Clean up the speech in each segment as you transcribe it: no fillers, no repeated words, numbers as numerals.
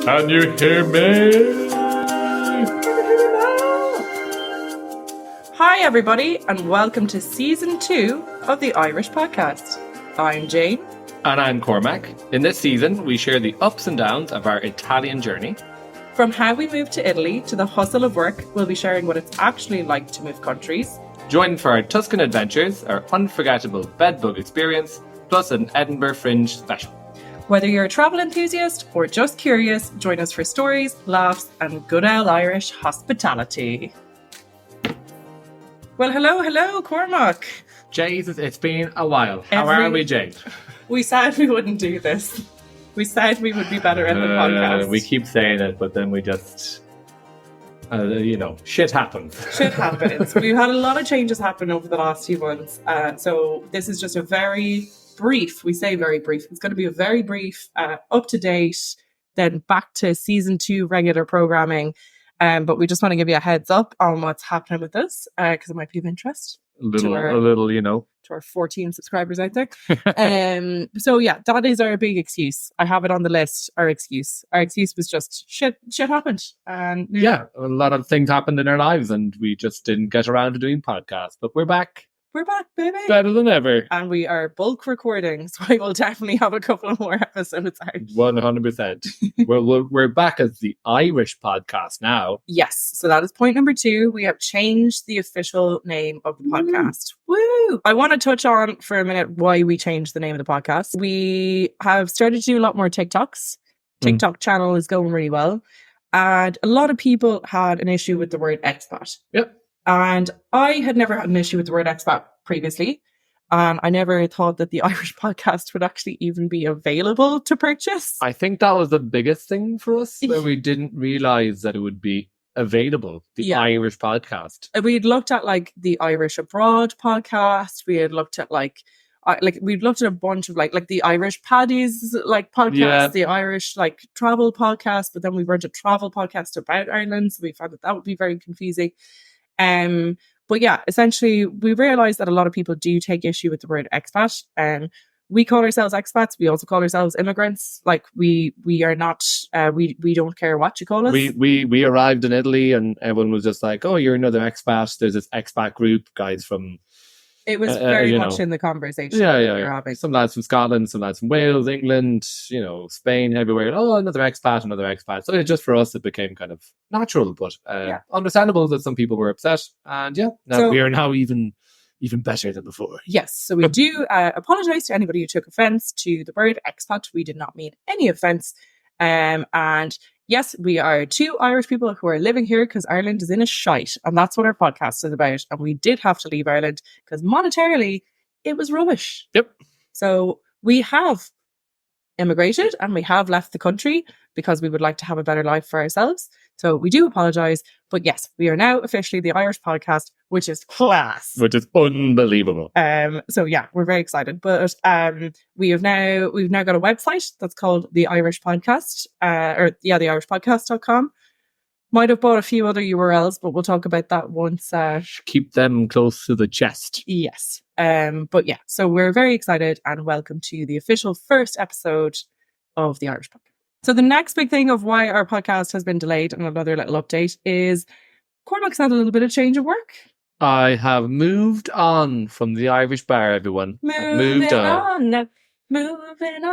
Can you hear me? Hi everybody and welcome to season 2 of the Irish podcast. I'm Jane. And I'm Cormac. In this season, we share the ups and downs of our Italian journey. From how we moved to Italy to the hustle of work, we'll be sharing what it's actually like to move countries. Join for our Tuscan adventures, our unforgettable bedbug experience, plus an Edinburgh Fringe special. Whether you're a travel enthusiast or just curious, join us for stories, laughs, and good old Irish hospitality. Well, hello, Cormac. Jesus, it's been a while. How are we, Jane? We said we wouldn't do this. We said we would be better at the podcast. We keep saying it, but then we just, shit happens. Shit happens. We've had a lot of changes happen over the last few months. So this is just a very brief, we say very brief. It's going to be a very brief, up to date, then back to season 2 regular programming. But we just want to give you a heads up on what's happening with this, because it might be of interest. A little, to our 14 subscribers out there. So yeah, that is our big excuse. I have it on the list. Our excuse was just shit happened. And yeah, a lot of things happened in our lives, and we just didn't get around to doing podcasts. But we're back. We're back, baby. Better than ever. And we are bulk recording, so I will definitely have a couple of more episodes out. 100%. We're back as the Irish podcast now. Yes, so that is point number 2. We have changed the official name of the podcast. Woo! I want to touch on for a minute why we changed the name of the podcast. We have started to do a lot more TikToks. TikTok channel is going really well. And a lot of people had an issue with the word expat. Yep. And I had never had an issue with the word expat previously. And I never thought that the Irish podcast would actually even be available to purchase. I think that was the biggest thing for us, where we didn't realize that it would be available, the Irish podcast. We'd looked at like the Irish Abroad podcast. We had looked at we'd looked at a bunch of like the Irish Paddies like podcasts, the Irish like travel podcast, but then we weren't a travel podcast about Ireland, so we found that would be very confusing. But yeah, essentially we realized that a lot of people do take issue with the word expat. We call ourselves expats. We also call ourselves immigrants. Like we are not, we don't care what you call us. We arrived in Italy and everyone was just like, oh, you're another expat. There's this expat group, guys from... It was very much in the conversation. Yeah. Some lads from Scotland, some lads from Wales, England, Spain, everywhere. Oh, another expat. So just for us, it became kind of natural, but understandable that some people were upset. And we are now even better than before. Yes. So we do apologize to anybody who took offense to the word expat. We did not mean any offense. And yes, we are 2 Irish people who are living here because Ireland is in a shite. And that's what our podcast is about. And we did have to leave Ireland because monetarily it was rubbish. Yep. So we have immigrated and we have left the country because we would like to have a better life for ourselves. So we do apologize. But yes, we are now officially the Irish podcast, which is class. Which is unbelievable. So yeah, we're very excited. But we've now got a website that's called The Irish Podcast, theirishpodcast.com. Might have bought a few other URLs, but we'll talk about that once. Keep them close to the chest. Yes. But yeah, so we're very excited and welcome to the official first episode of The Irish Podcast. So the next big thing of why our podcast has been delayed, and another little update, is Cormac's had a little bit of change of work. I have moved on from the Irish bar, everyone. Moving on out. Moving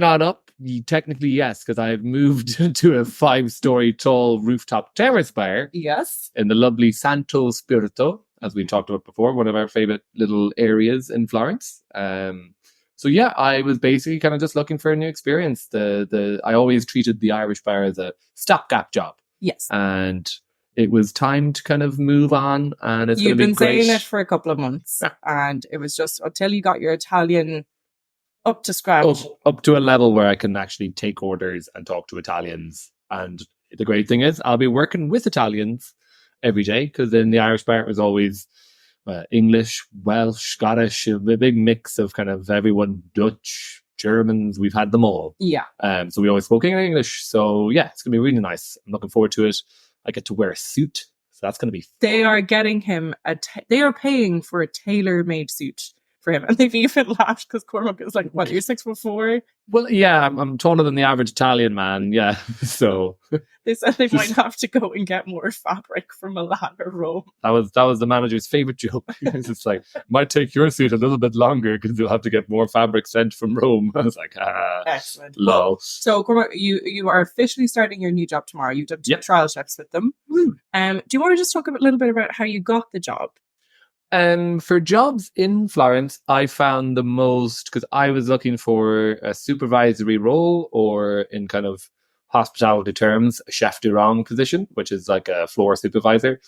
on up. Technically, yes, because I've moved to a 5-story tall rooftop terrace bar. Yes. In the lovely Santo Spirito, as we talked about before, one of our favorite little areas in Florence. So yeah, I was basically kind of just looking for a new experience. I always treated the Irish bar as a stopgap job. Yes. And it was time to kind of move on, and it's You've been great. saying it for a couple of months, and it was just until you got your Italian up to scratch. Up to a level where I can actually take orders and talk to Italians. And the great thing is I'll be working with Italians every day, because in the Irish bar it was always English, Welsh, Scottish, a big mix of kind of everyone, Dutch, Germans, we've had them all. Yeah. So we always spoke English. So yeah, it's going to be really nice. I'm looking forward to it. I get to wear a suit. So that's going to be fun. They are getting him they are paying for a tailor-made suit for him. And they've even laughed because Cormac is like, what, you're 6'4"? Well, yeah, I'm taller than the average Italian man. Yeah, so They said they might have to go and get more fabric from Milan or Rome. that was the manager's favorite joke. It's like, might take your suit a little bit longer because you'll have to get more fabric sent from Rome. I was like, excellent. lol. Well, so Cormac, you are officially starting your new job tomorrow. You've done 2 trial shifts with them. Do you want to just talk a little bit about how you got the job? For jobs in Florence, I found the most, because I was looking for a supervisory role, or in kind of hospitality terms, a chef de rang position, which is like a floor supervisor.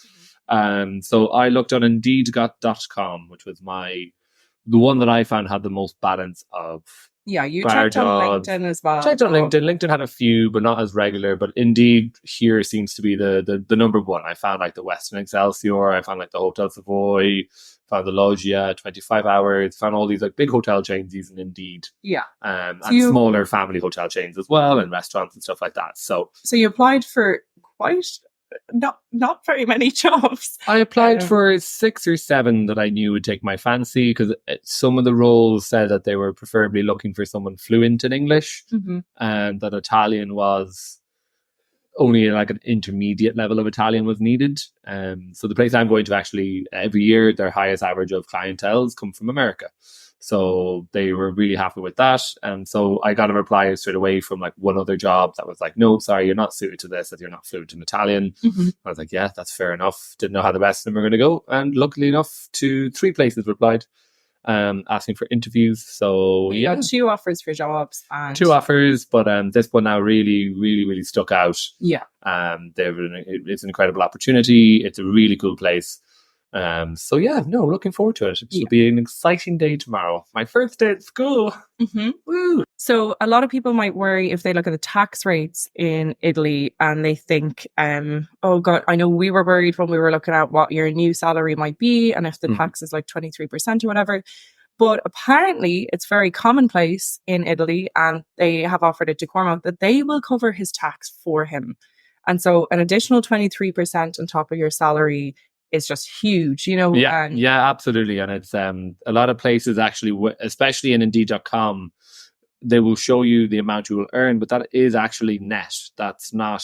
So I looked on indeed.com, which was the one that I found had the most balance of. Yeah, you checked on LinkedIn as well. Checked on LinkedIn. LinkedIn had a few, but not as regular. But Indeed here seems to be the number one. I found like the Western Excelsior. I found like the Hotel Savoy. Found the Loggia, 25 Hours. Found all these like big hotel chains using Indeed. Yeah. And smaller family hotel chains as well, and restaurants and stuff like that. So you applied for quite not very many jobs. I applied for 6 or 7 that I knew would take my fancy, because some of the roles said that they were preferably looking for someone fluent in English, and that Italian was only like an intermediate level of Italian was needed. So the place I'm going to, actually every year their highest average of clientels come from America. So they were really happy with that. And so I got a reply straight away from like one other job that was like, no, sorry, you're not suited to this, as you're not fluent in Italian. I was like, yeah, that's fair enough. Didn't know how the rest of them were going to go. And luckily enough, 3 places replied, asking for interviews. So you got 2 offers for jobs. And 2 offers, but this one now really, really, really stuck out. Yeah. It's an incredible opportunity. It's a really cool place. So yeah, no, looking forward to it. It'll be an exciting day tomorrow. My first day at school. Woo! So a lot of people might worry if they look at the tax rates in Italy and they think, oh God, I know we were worried when we were looking at what your new salary might be and if the tax is like 23% or whatever. But apparently it's very commonplace in Italy, and they have offered it to Cormac that they will cover his tax for him. And so an additional 23% on top of your salary is just huge, you know? Yeah, absolutely. And it's a lot of places actually, especially in Indeed.com, they will show you the amount you will earn, but that is actually net. That's not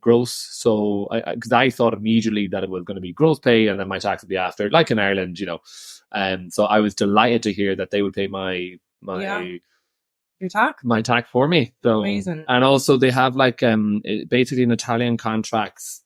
gross. So because I thought immediately that it was going to be gross pay and then my tax would be after, like in Ireland, you know. So I was delighted to hear that they would pay my your tax? My tax for me. So amazing. And also they have like basically in Italian contracts,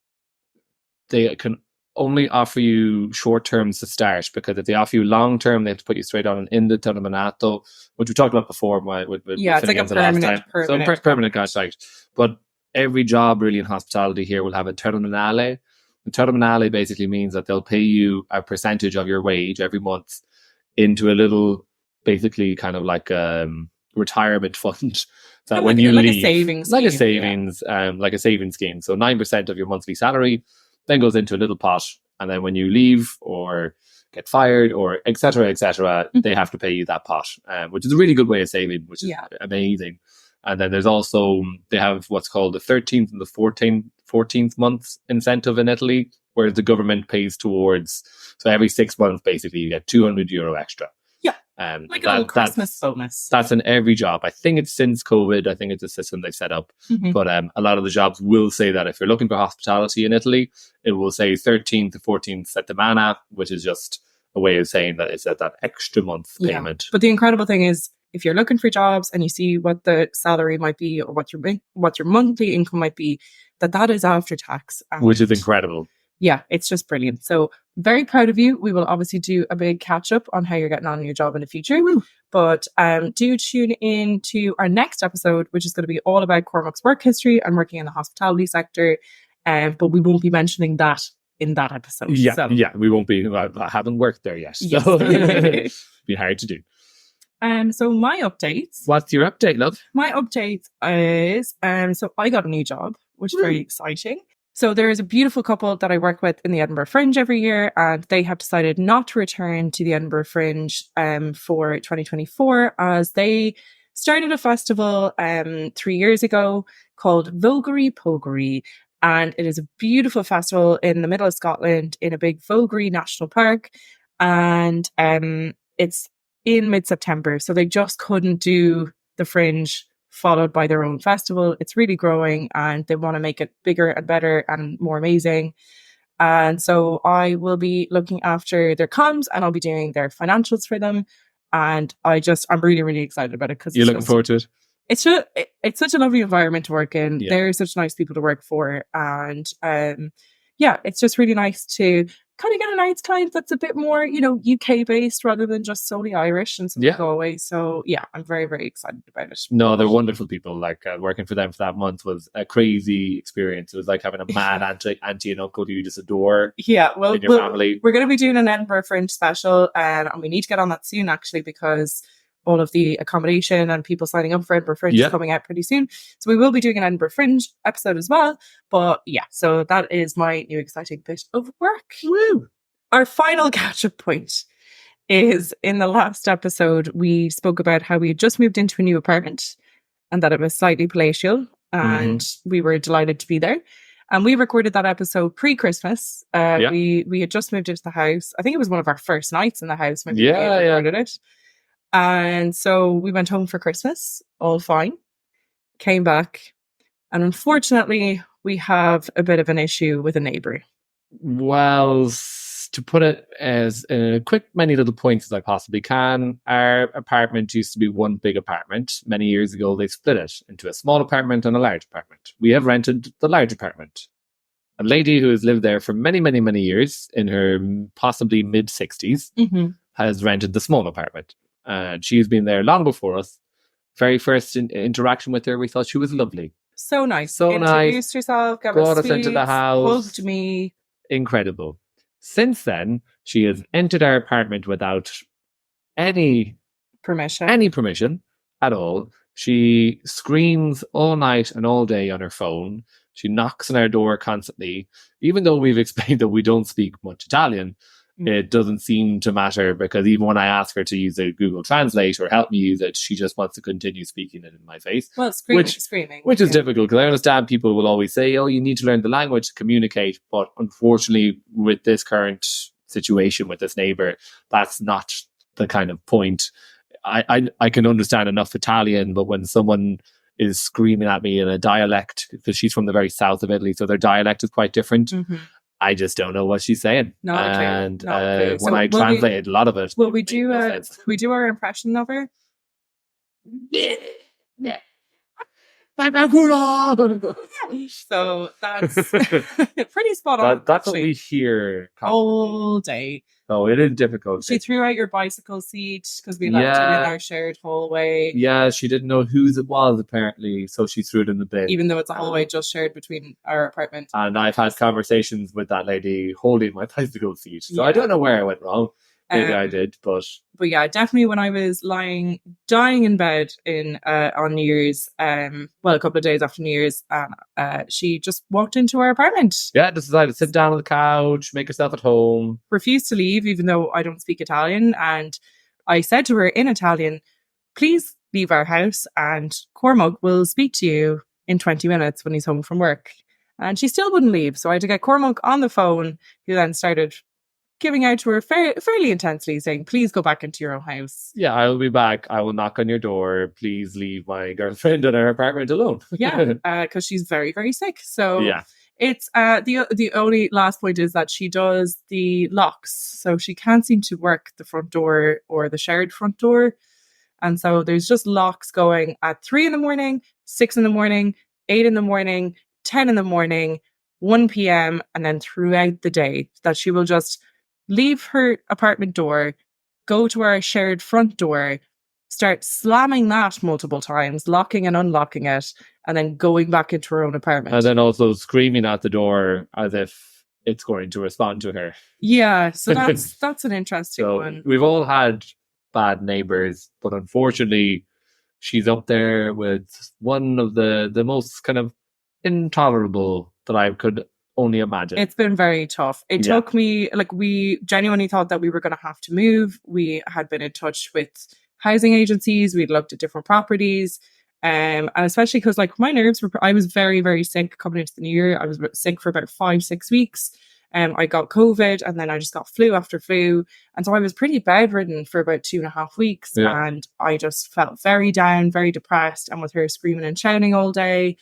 they can only offer you short terms to start, because if they offer you long term, they have to put you straight on an indeterminato, which we talked about before. It's like a permanent contract. But every job really in hospitality here will have a terminale. The terminale basically means that they'll pay you a percentage of your wage every month into a little, basically kind of like retirement fund. That when you leave, like a savings scheme. So 9% of your monthly salary then goes into a little pot, and then when you leave or get fired or etc., they have to pay you that pot, which is a really good way of saving, which is amazing. And then there's also, they have what's called the 13th and the 14th month incentive in Italy, where the government pays towards. So every 6 months, basically, you get €200 extra. Like a little Christmas bonus. That's in every job. I think it's since COVID. I think it's a system they set up. But a lot of the jobs will say that if you're looking for hospitality in Italy, it will say 13th to 14th settimana, which is just a way of saying that it's at that extra month payment. But the incredible thing is, if you're looking for jobs and you see what the salary might be or what your monthly income might be, that is after tax. Which is incredible. Yeah, it's just brilliant. So very proud of you. We will obviously do a big catch up on how you're getting on in your job in the future. But do tune in to our next episode, which is going to be all about Cormac's work history and working in the hospitality sector. But we won't be mentioning that in that episode. Yeah, we won't be. I haven't worked there yet. So it'd be hard to do. So my updates. What's your update, love? My update is so I got a new job, which is very exciting. So there is a beautiful couple that I work with in the Edinburgh Fringe every year, and they have decided not to return to the Edinburgh Fringe for 2024, as they started a festival 3 years ago called Voggery Pogery. And it is a beautiful festival in the middle of Scotland in a big Voggery National Park. And it's in mid-September. So they just couldn't do the Fringe followed by their own festival. It's really growing and they want to make it bigger and better and more amazing. And so I will be looking after their comms and I'll be doing their financials for them. And I'm really, really excited about it because you're looking forward to it. It's such a lovely environment to work in. Yeah. They're such nice people to work for. And yeah, it's just really nice to kind of get a nice client that's a bit more, UK based rather than just solely Irish and something go away. So yeah, I'm very, very excited about it. No, they're wonderful people. Like working for them for that month was a crazy experience. It was like having a mad auntie and uncle who you just adore. Yeah, well, in your family. We're going to be doing an Edinburgh Fringe special, and we need to get on that soon actually, because all of the accommodation and people signing up for Edinburgh Fringe is coming out pretty soon. So we will be doing an Edinburgh Fringe episode as well. But yeah, so that is my new exciting bit of work. Woo! Our final catch-up point is in the last episode, we spoke about how we had just moved into a new apartment and that it was slightly palatial and we were delighted to be there. And we recorded that episode pre-Christmas. We had just moved into the house. I think it was one of our first nights in the house when we recorded it. And so we went home for Christmas, all fine, came back. And unfortunately, we have a bit of an issue with a neighbour. Well, to put it as in a quick, many little points as I possibly can, our apartment used to be one big apartment. Many years ago, they split it into a small apartment and a large apartment. We have rented the large apartment. A lady who has lived there for many, many, many years, in her possibly mid-60s, has rented the small apartment. She's been there long before us. Very first interaction with her, we thought she was lovely. So nice. So Introduced herself, brought us into the house. Hugged me. Incredible. Since then, she has entered our apartment without any permission at all. She screams all night and all day on her phone. She knocks on our door constantly. Even though we've explained that we don't speak much Italian, it doesn't seem to matter, because even when I ask her to use a Google Translate or help me use it, she just wants to continue speaking it in my face. Well, screaming. Which is difficult, because I understand people will always say, oh, you need to learn the language to communicate. But unfortunately, with this current situation with this neighbour, that's not the kind of point. I can understand enough Italian, but when someone is screaming at me in a dialect, because she's from the very south of Italy, so their dialect is quite different. I just don't know what she's saying. When I translated a lot of it. Will we do our impression of her? So that's pretty spot on. That's what we hear all day. Oh, it is difficult. She threw out your bicycle seat because we left it in our shared hallway. Yeah, she didn't know whose it was, apparently, so she threw it in the bin. Even though it's a hallway just shared between our apartment. And I've had conversations with that lady holding my bicycle seat. So I don't know where I went wrong. Maybe I did, but yeah, definitely when I was dying in bed on New Year's, a couple of days after New Year's, she just walked into our apartment. Yeah, decided to sit down on the couch, make herself at home. Refused to leave, even though I don't speak Italian. And I said to her in Italian, please leave our house and Cormac will speak to you in 20 minutes when he's home from work. And she still wouldn't leave. So I had to get Cormac on the phone, who then started giving out to her fairly intensely, saying, please go back into your own house. Yeah, I will be back. I will knock on your door. Please leave my girlfriend in her apartment alone. Yeah, because she's very, very sick. So yeah. It's the only last point is that she does the locks. So she can't seem to work the front door or the shared front door. And so there's just locks going at 3 a.m, 6 a.m, 8 a.m, 10 a.m, 1 p.m, and then throughout the day, that she will just leave her apartment door, go to our shared front door, start slamming that multiple times, locking and unlocking it, and then going back into her own apartment. And then also screaming at the door as if it's going to respond to her. Yeah, so that's an interesting one. We've all had bad neighbours, but unfortunately, she's up there with one of the most kind of intolerable that I could only imagine. It's been very tough. It took me, we genuinely thought that we were going to have to move. We had been in touch with housing agencies. We'd looked at different properties. And especially because my nerves I was very, very sick coming into the new year. I was sick for about 5-6 weeks. I got COVID, and then I just got flu after flu. And so I was pretty bedridden for about 2.5 weeks. Yeah. And I just felt very down, very depressed. And with her screaming and shouting all day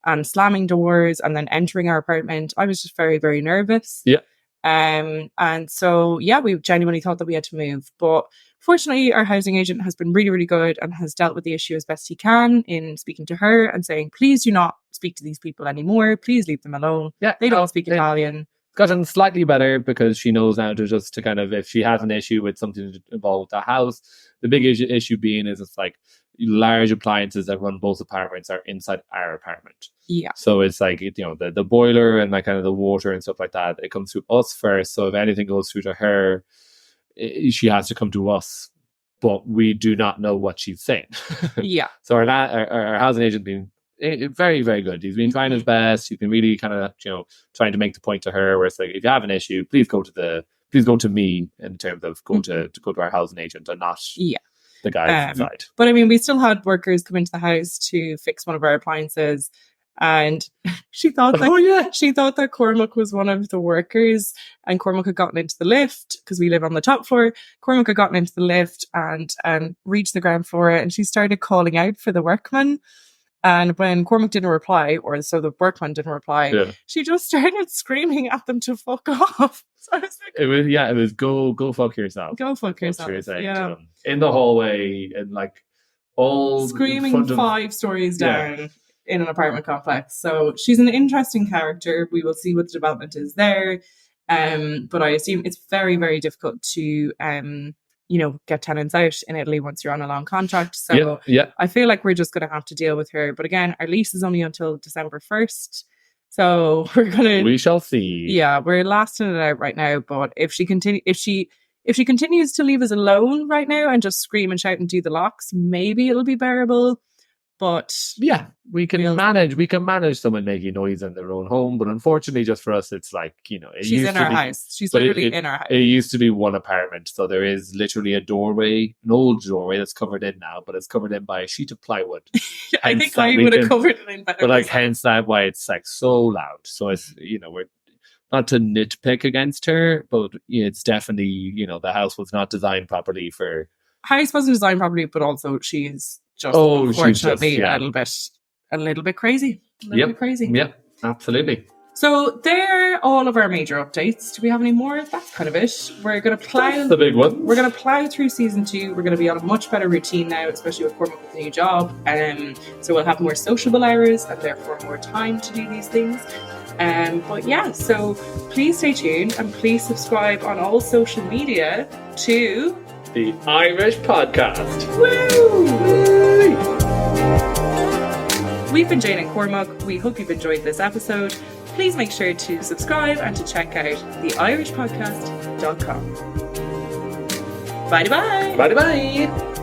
and slamming doors and then entering our apartment, I was just very, very nervous. Yeah. And so, yeah, we genuinely thought that we had to move. But fortunately, our housing agent has been really, really good and has dealt with the issue as best he can in speaking to her and saying, please do not speak to these people anymore. Please leave them alone. Yeah. They don't speak Italian. Gotten slightly better because she knows now to kind of, if she has an issue with something involved with the house, the big issue being is it's like large appliances that run both apartments are inside our apartment. Yeah. So it's like, you know, the boiler and like kind of the water and stuff like that, it comes through us first. So if anything goes through to her, she has to come to us, but we do not know what she's saying. Yeah. So our housing agent been very, very good. He's been trying his best. He's been really kind of, you know, trying to make the point to her where it's like, if you have an issue, please go to me in terms of go to our housing agent and not the guy inside. But I mean, we still had workers come into the house to fix one of our appliances, and she thought that Cormac was one of the workers, and Cormac had gotten into the lift because we live on the top floor. Cormac had gotten into the lift and reached the ground floor, and she started calling out for the workman. And when Cormac didn't reply, or so the workman didn't reply, she just started screaming at them to fuck off. So I was like, it was go fuck yourself. Go fuck yourself. Yeah. In the hallway and like all screaming 5 stories down in an apartment complex. So she's an interesting character. We will see what the development is there. But I assume it's very, very difficult to get tenants out in Italy once you're on a long contract. So I feel like we're just going to have to deal with her. But again, our lease is only until December 1st. So we shall see. Yeah, we're lasting it out right now. But if she continues to leave us alone right now and just scream and shout and do the locks, maybe it'll be bearable. But yeah, we can manage someone making noise in their own home, but unfortunately, just for us, it's like, you know, she's in our house. She's literally in our house. It used to be one apartment, so there is literally a doorway, an old doorway that's covered in now, but it's covered in by a sheet of plywood. I think I would have covered it in better. But like, hence that why it's like so loud. So it's, you know, we're not to nitpick against her, but it's definitely, you know, the house was not designed properly for. House wasn't designed properly, but also she's just unfortunately a little bit crazy. A little bit crazy. Yep, absolutely. So there are all of our major updates. Do we have any more? That's kind of it. We're going to plow. That's the big one. We're going to plow through season 2. We're going to be on a much better routine now, especially with Cormac with the new job. So we'll have more sociable hours and therefore more time to do these things. But yeah, so please stay tuned and please subscribe on all social media to the Irish Podcast. Woo! We've been Jane and Cormac. We hope you've enjoyed this episode. Please make sure to subscribe and to check out theirishpodcast.com. Bye-bye. Bye-bye.